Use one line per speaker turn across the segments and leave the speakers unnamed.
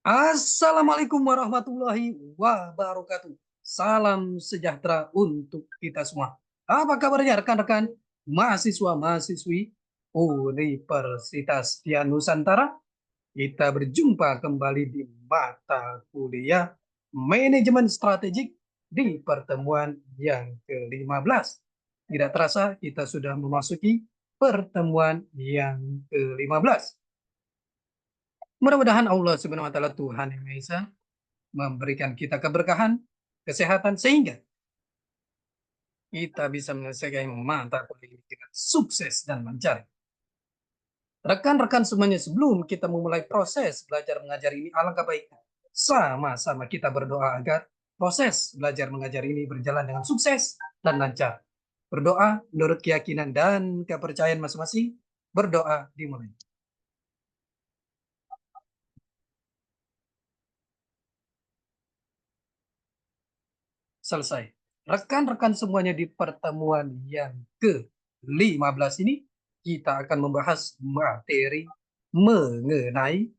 Assalamualaikum warahmatullahi wabarakatuh. Salam sejahtera untuk kita semua. Apa kabarnya rekan-rekan mahasiswa-mahasiswi Universitas Dian Nusantara? Kita berjumpa kembali di mata kuliah Manajemen Strategik di pertemuan yang ke-15. Tidak terasa kita sudah memasuki pertemuan yang ke-15. Mudah-mudahan Allah Subhanahu wa taala Tuhan yang Maha Esa memberikan kita keberkahan, kesehatan sehingga kita bisa menyelesaikan mata kuliah ini dengan sukses dan lancar. Rekan-rekan semuanya, sebelum kita memulai proses belajar mengajar ini, alangkah baiknya sama-sama kita berdoa agar proses belajar mengajar ini berjalan dengan sukses dan lancar. Berdoa menurut keyakinan dan kepercayaan masing-masing. Berdoa dimulai. Selesai. Rekan-rekan semuanya, di pertemuan yang ke-15 ini kita akan membahas materi mengenai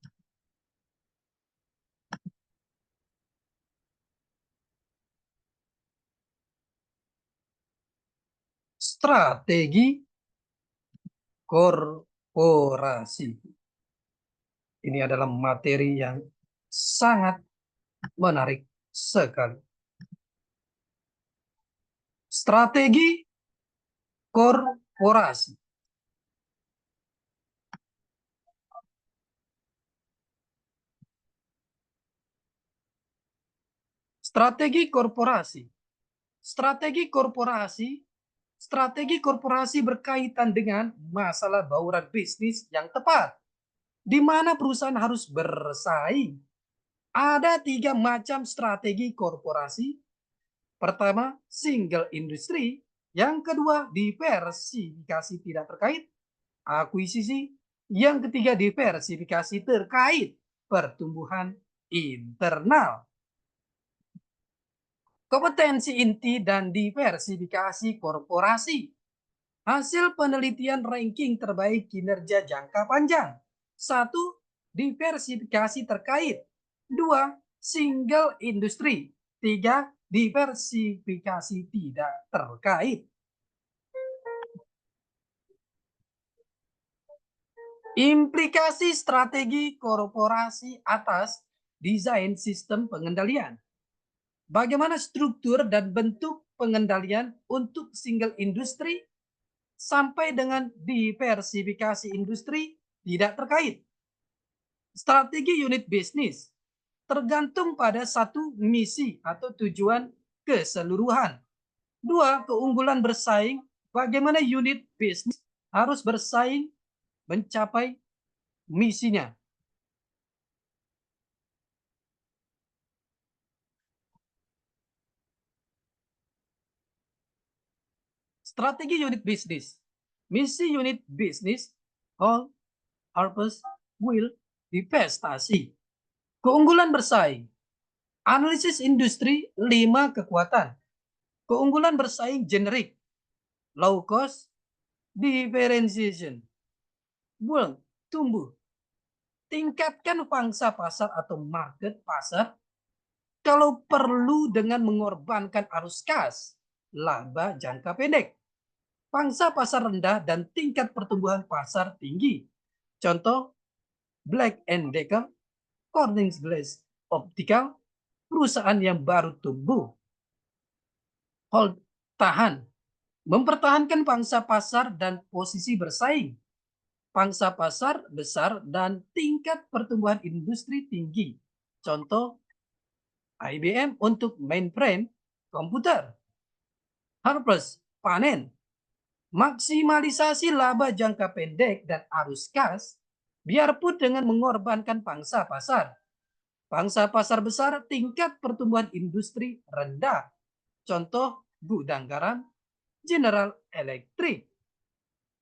strategi korporasi. Ini adalah materi yang sangat menarik sekali. Strategi korporasi. Strategi korporasi. Strategi korporasi. Strategi korporasi berkaitan dengan masalah bauran bisnis yang tepat, di mana perusahaan harus bersaing. Ada 3 macam strategi korporasi. Pertama, single industry. Yang kedua, diversifikasi tidak terkait, akuisisi. Yang ketiga, diversifikasi terkait pertumbuhan internal. Kompetensi inti dan diversifikasi korporasi. Hasil penelitian ranking terbaik kinerja jangka panjang. 1. Diversifikasi terkait. 2. Single industry. 3. Diversifikasi tidak terkait. Implikasi strategi korporasi atas desain sistem pengendalian. Bagaimana struktur dan bentuk pengendalian untuk single industry sampai dengan diversifikasi industri tidak terkait. Strategi unit bisnis tergantung pada satu misi atau tujuan keseluruhan. 2. Keunggulan bersaing. Bagaimana unit bisnis harus bersaing mencapai misinya. Strategi unit bisnis. Misi unit bisnis, all purpose will divestasi. Keunggulan bersaing. Analisis industri 5 kekuatan. Keunggulan bersaing generik, low cost, differentiation. Buang, tumbuh. Tingkatkan pangsa pasar atau market pasar kalau perlu dengan mengorbankan arus kas, laba jangka pendek. Pangsa pasar rendah dan tingkat pertumbuhan pasar tinggi. Contoh, Black & Decker, Corning Glass Optical, perusahaan yang baru tumbuh. Hold, tahan. Mempertahankan pangsa pasar dan posisi bersaing. Pangsa pasar besar dan tingkat pertumbuhan industri tinggi. Contoh, IBM untuk mainframe komputer. Harvest, panen. Maksimalisasi laba jangka pendek dan arus kas, biarpun dengan mengorbankan pangsa pasar. Pangsa pasar besar, tingkat pertumbuhan industri rendah. Contoh, gudang garam, General Electric.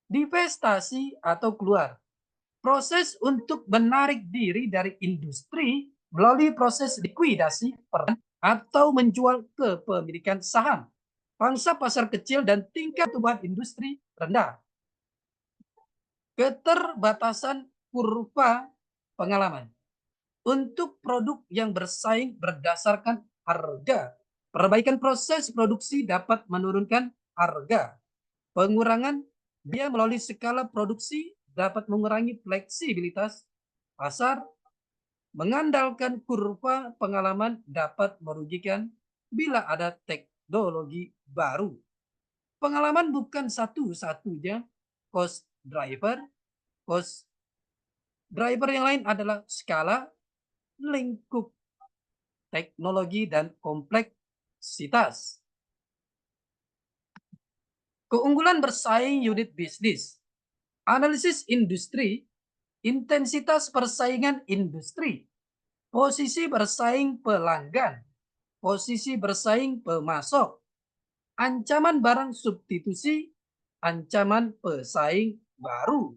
Divestasi atau keluar. Proses untuk menarik diri dari industri melalui proses likuidasi atau menjual kepemilikan saham. Pangsa pasar kecil dan tingkat pertumbuhan industri rendah. Keterbatasan kurva pengalaman. untuk produk yang bersaing berdasarkan harga. Perbaikan proses produksi dapat menurunkan harga. Pengurangan biaya melalui skala produksi dapat mengurangi fleksibilitas pasar. Mengandalkan kurva pengalaman dapat merugikan bila ada teknologi baru. Pengalaman bukan satu-satunya cost driver. Cost driver yang lain adalah skala, lingkup teknologi, dan kompleksitas. Keunggulan bersaing unit bisnis. Analisis industri, intensitas persaingan industri, posisi bersaing pelanggan, posisi bersaing pemasok, ancaman barang substitusi, ancaman pesaing baru.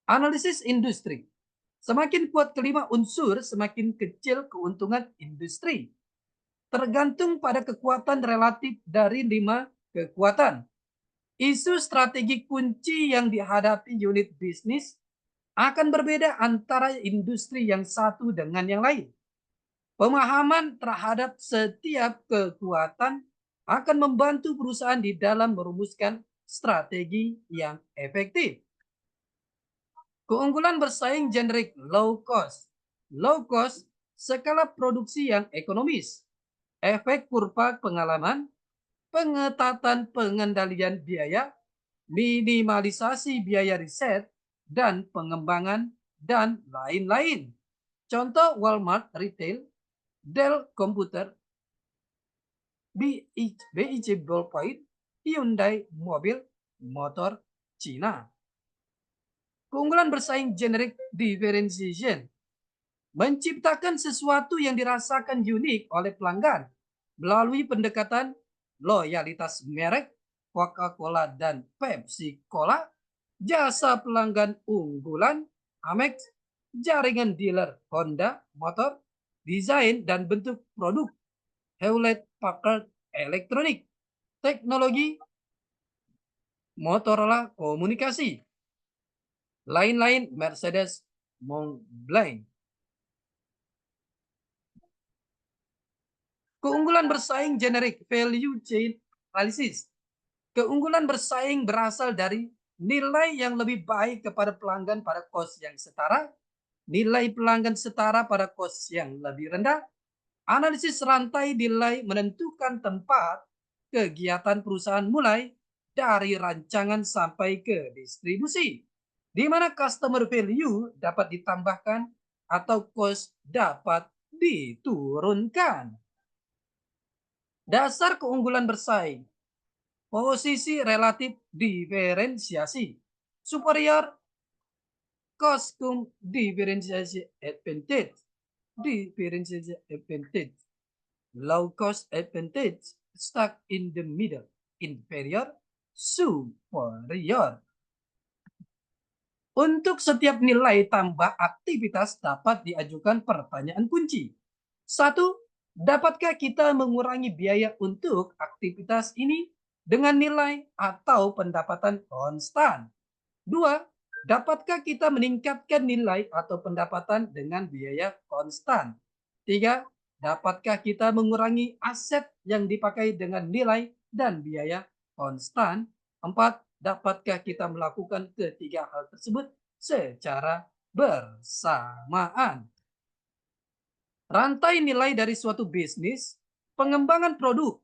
Analisis industri. Semakin kuat kelima unsur, semakin kecil keuntungan industri. Tergantung pada kekuatan relatif dari 5 kekuatan. Isu strategi kunci yang dihadapi unit bisnis akan berbeda antara industri yang satu dengan yang lain. Pemahaman terhadap setiap kekuatan akan membantu perusahaan di dalam merumuskan strategi yang efektif. Keunggulan bersaing generik low cost. Low cost, skala produksi yang ekonomis. Efek kurva pengalaman, pengetatan pengendalian biaya, minimalisasi biaya riset dan pengembangan, dan lain-lain. Contoh Walmart Retail, Dell Computer, BIC Ballpoint, Hyundai Mobil Motor Cina. Keunggulan bersaing generik differentiation. Menciptakan sesuatu yang dirasakan unik oleh pelanggan melalui pendekatan loyalitas merek Coca-Cola dan Pepsi Cola, jasa pelanggan unggulan Amex, jaringan dealer Honda motor, desain dan bentuk produk Hewlett Packard Elektronik, teknologi Motorola komunikasi, lain-lain Mercedes Montblanc. Keunggulan bersaing generik value chain analysis. Keunggulan bersaing berasal dari nilai yang lebih baik kepada pelanggan pada kos yang setara, nilai pelanggan setara pada kos yang lebih rendah. Analisis rantai nilai menentukan tempat kegiatan perusahaan mulai dari rancangan sampai ke distribusi, di mana customer value dapat ditambahkan atau cost dapat diturunkan. Dasar keunggulan bersaing. Posisi relatif diferensiasi. Superior cost differentiation advantage. Differentiation advantage. Low cost advantage. Stuck in the middle. Inferior. Superior. Untuk setiap nilai tambah aktivitas dapat diajukan pertanyaan kunci. 1. Dapatkah kita mengurangi biaya untuk aktivitas ini dengan nilai atau pendapatan konstan? 2. Dapatkah kita meningkatkan nilai atau pendapatan dengan biaya konstan? 3. Dapatkah kita mengurangi aset yang dipakai dengan nilai dan biaya konstan? 4. Dapatkah kita melakukan ketiga hal tersebut secara bersamaan? Rantai nilai dari suatu bisnis, pengembangan produk,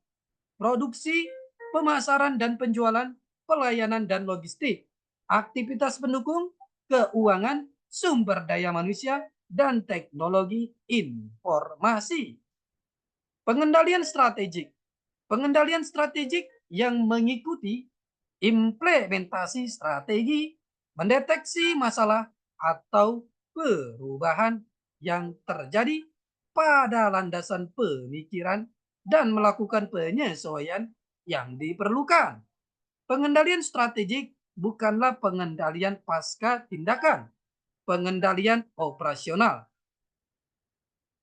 produksi, pemasaran dan penjualan, pelayanan dan logistik, aktivitas pendukung, keuangan, sumber daya manusia, dan teknologi informasi. Pengendalian strategik. Pengendalian strategik yang mengikuti implementasi strategi, mendeteksi masalah atau perubahan yang terjadi pada landasan pemikiran dan melakukan penyesuaian yang diperlukan. Pengendalian strategik bukanlah pengendalian pasca tindakan, pengendalian operasional.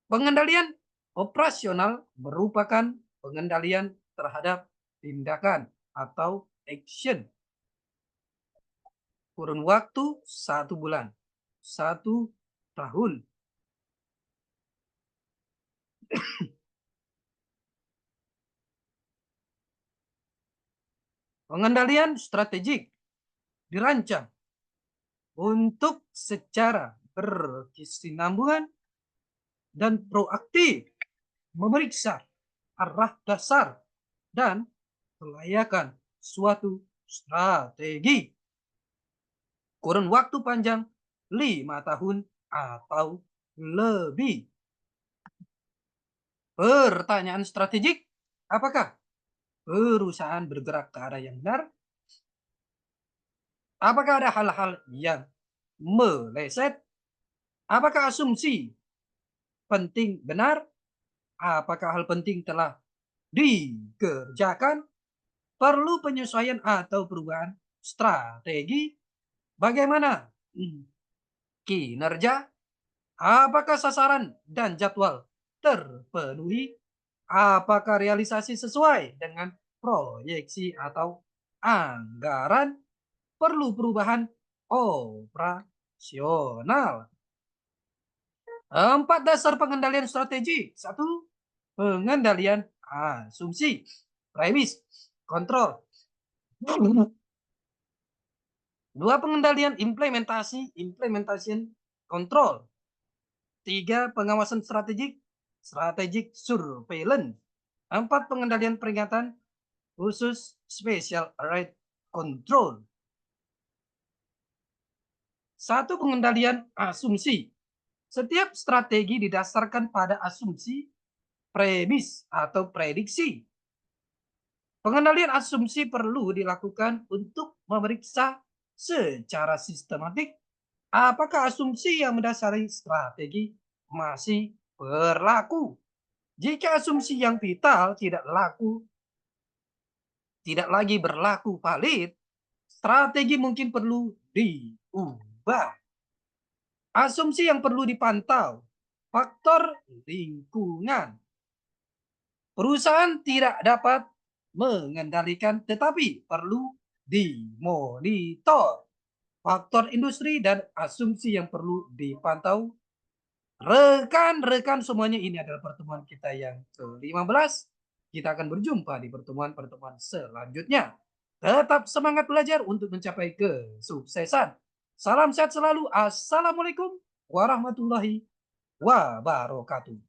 Pengendalian operasional merupakan pengendalian terhadap tindakan atau action. Kurun waktu 1 bulan, 1 tahun, Pengendalian strategik dirancang untuk secara berkesinambungan dan proaktif memeriksa arah dasar dan kelayakan suatu strategi kurun waktu panjang 5 tahun atau lebih. Pertanyaan strategik, apakah perusahaan bergerak ke arah yang benar? Apakah ada hal-hal yang meleset? Apakah asumsi penting benar? Apakah hal penting telah dikerjakan? Perlu penyesuaian atau perubahan strategi? Bagaimana kinerja? Apakah sasaran dan jadwal terpenuhi? Apakah realisasi sesuai dengan proyeksi atau anggaran? Perlu perubahan operasional. 4 dasar pengendalian strategi. 1. Pengendalian asumsi. Premis. Kontrol. 2. Pengendalian implementasi. Implementation control. 3. Pengawasan strategik. Strategic surveillance. 4. Pengendalian peringatan khusus special rate control. 1. Pengendalian asumsi. Setiap strategi didasarkan pada asumsi, premis, atau prediksi. Pengendalian asumsi perlu dilakukan untuk memeriksa secara sistematik apakah asumsi yang mendasari strategi masih berlaku. Jika asumsi yang vital tidak lagi berlaku valid, strategi mungkin perlu diubah. Asumsi yang perlu dipantau, faktor lingkungan. Perusahaan tidak dapat mengendalikan tetapi perlu dimonitor. Faktor industri dan asumsi yang perlu dipantau. Rekan-rekan semuanya, ini adalah pertemuan kita yang ke-15. Kita akan berjumpa di pertemuan-pertemuan selanjutnya. Tetap semangat belajar untuk mencapai kesuksesan. Salam sehat selalu. Assalamualaikum warahmatullahi wabarakatuh.